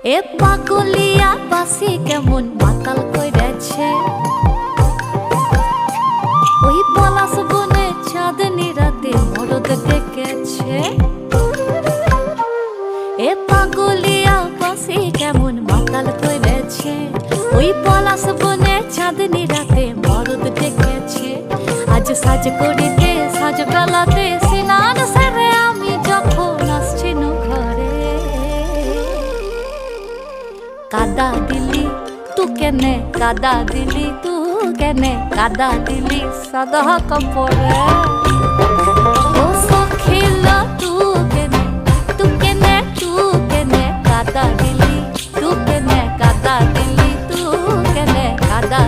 এ পাগলিয়া বাসি কেমন মাতাল কইরেছে, ওই পলাশ বনে চাঁদনি রাতে মরদ ডেকেছে। এ পাগলিয়া বাসি কেমন মাতাল কইরেছে, ওই পলাশ বনে চাঁদনি রাতে মরদ ডেকেছে। আজ সাজ করিতে সাজ বেলাতে স্নান সেরে আমি যখন আসছি ঘরে, কাদা দিলি তু কেনে, কাদা দিলি তু কেনে, কাদা দিলি সাদা কাপড়ে। ও সখিল তু কেনে, তু কেনে, তু কেনে কাদা দিলি, তু কেনে কাদা দিলি, তু কেনে কাদা